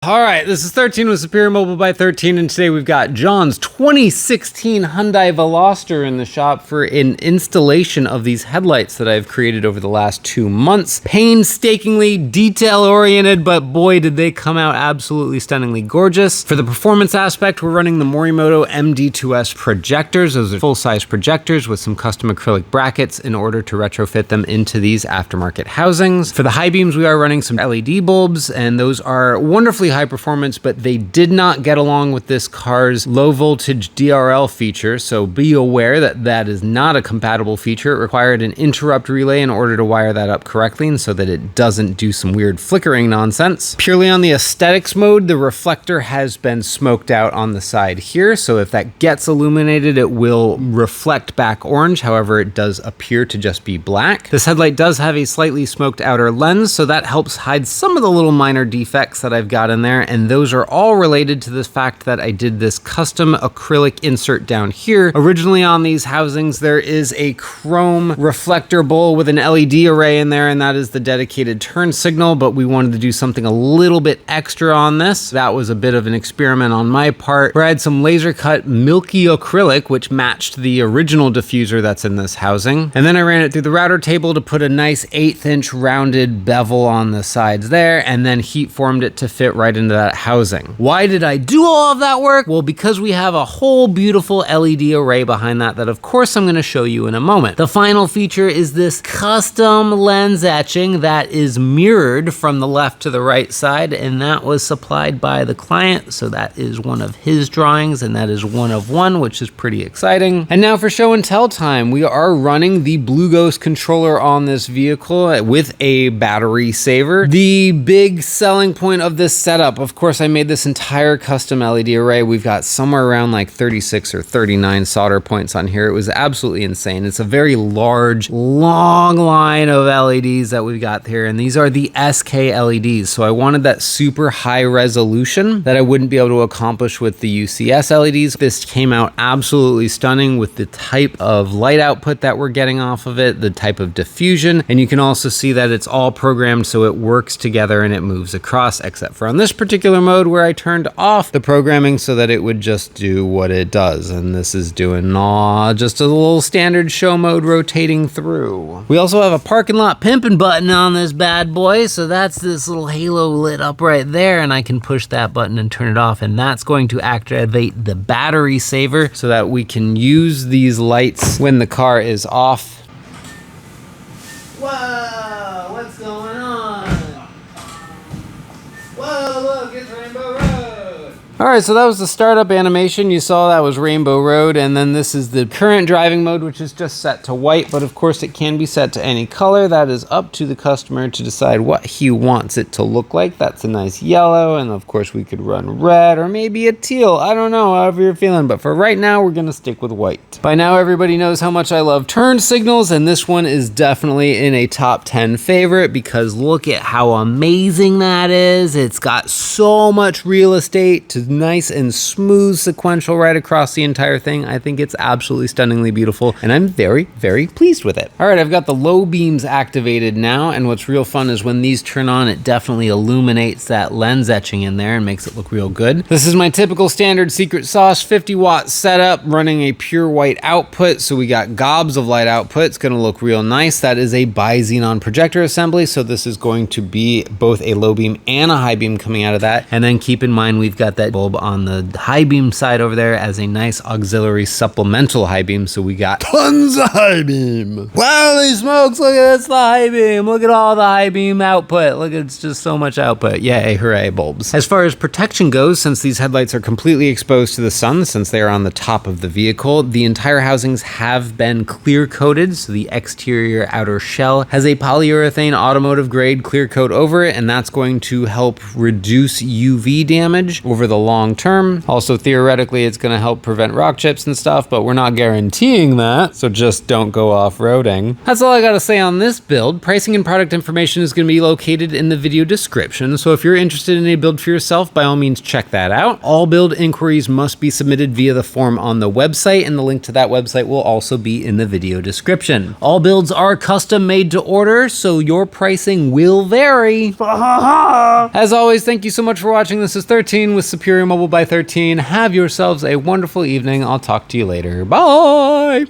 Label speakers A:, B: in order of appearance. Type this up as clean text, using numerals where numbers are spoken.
A: All right, this is 13 with Superior Mobile ByThirteen, and today we've got John's 2016 Hyundai Veloster in the shop for an installation of these headlights that I've created over the last 2 months. Painstakingly detail-oriented, but boy, did they come out absolutely stunningly gorgeous. For the performance aspect, we're running the Morimoto MD2S projectors. Those are full-size projectors with some custom acrylic brackets in order to retrofit them into these aftermarket housings. For the high beams, we are running some LED bulbs, and those are wonderfully high performance, but they did not get along with this car's low voltage DRL feature, so be aware that that is not a compatible feature. It required an interrupt relay in order to wire that up correctly and so that it doesn't do some weird flickering nonsense. Purely on the aesthetics mode, the reflector has been smoked out on the side here, so if that gets illuminated, it will reflect back orange. However, it does appear to just be black. This headlight does have a slightly smoked outer lens, so that helps hide some of the little minor defects that I've got in there, and those are all related to the fact that I did this custom acrylic insert down here. Originally on these housings, there is a chrome reflector bowl with an LED array in there, and that is the dedicated turn signal, but we wanted to do something a little bit extra on this. That was a bit of an experiment on my part, where I had some laser cut milky acrylic, which matched the original diffuser that's in this housing. And then I ran it through the router table to put a nice 1/8 inch rounded bevel on the sides there, and then heat formed it to fit right into that housing. Why did I do all of that work? Well, because we have a whole beautiful LED array behind that of course I'm going to show you in a moment. The final feature is this custom lens etching that is mirrored from the left to the right side, and that was supplied by the client, so that is one of his drawings, and that is one of one, which is pretty exciting. And now for show and tell time. We are running the BlueGhozt controller on this vehicle with a battery saver. The big selling point of this setup, of course, I made this entire custom LED array. We've got somewhere around like 36 or 39 solder points on here. It was absolutely insane. It's a very large, long line of LEDs that we've got here, and these are the SK LEDs. So I wanted that super high resolution that I wouldn't be able to accomplish with the UCS LEDs. This came out absolutely stunning with the type of light output that we're getting off of it, the type of diffusion, and you can also see that it's all programmed so it works together and it moves across, except for on this particular mode where I turned off the programming so that it would just do what it does. And this is doing just a little standard show mode rotating through. We also have a parking lot pimpin button on this bad boy, so that's this little halo lit up right there, and I can push that button and turn it off, and that's going to activate the battery saver so that we can use these lights when the car is off. Whoa, what's going on? Whoa, look, it's Rainbow Road. All right, so that was the startup animation. You saw that was Rainbow Road, and then this is the current driving mode, which is just set to white, but of course it can be set to any color. That is up to the customer to decide what he wants it to look like. That's a nice yellow, and of course we could run red or maybe a teal. I don't know, however you're feeling, but for right now, we're gonna stick with white. By now, everybody knows how much I love turn signals, and this one is definitely in a top 10 favorite because look at how amazing that is. It's got so much real estate to nice and smooth sequential right across the entire thing. I think it's absolutely stunningly beautiful, and I'm very, very pleased with it. All right, I've got the low beams activated now, and what's real fun is when these turn on, it definitely illuminates that lens etching in there and makes it look real good. This is my typical standard secret sauce 50-watt setup running a pure white output, so we got gobs of light output. It's gonna look real nice. That is a ByXenon projector assembly, so this is going to be both a low beam and a high beam coming out of that. And then keep in mind, we've got that bulb on the high beam side over there as a nice auxiliary supplemental high beam, so we got tons of high beam. Holy smokes, look at this, the high beam. Look at all the high beam output. Look, it's just so much output. Yay, hooray, bulbs. As far as protection goes, since these headlights are completely exposed to the sun, since they are on the top of the vehicle, the entire housings have been clear coated, so the exterior outer shell has a polyurethane automotive grade clear coat over it, and that's going to help reduce UV damage over the long term. Also, theoretically, it's going to help prevent rock chips and stuff, but we're not guaranteeing that, so just don't go off-roading. That's all I gotta say on this build. Pricing and product information is going to be located in the video description, so if you're interested in a build for yourself, by all means check that out. All build inquiries must be submitted via the form on the website, and the link to that website will also be in the video description. All builds are custom made to order, so your pricing will vary. As always, thank you so much for watching. This is 13 with Superior Mobile by 13. Have yourselves a wonderful evening. I'll talk to you later. Bye!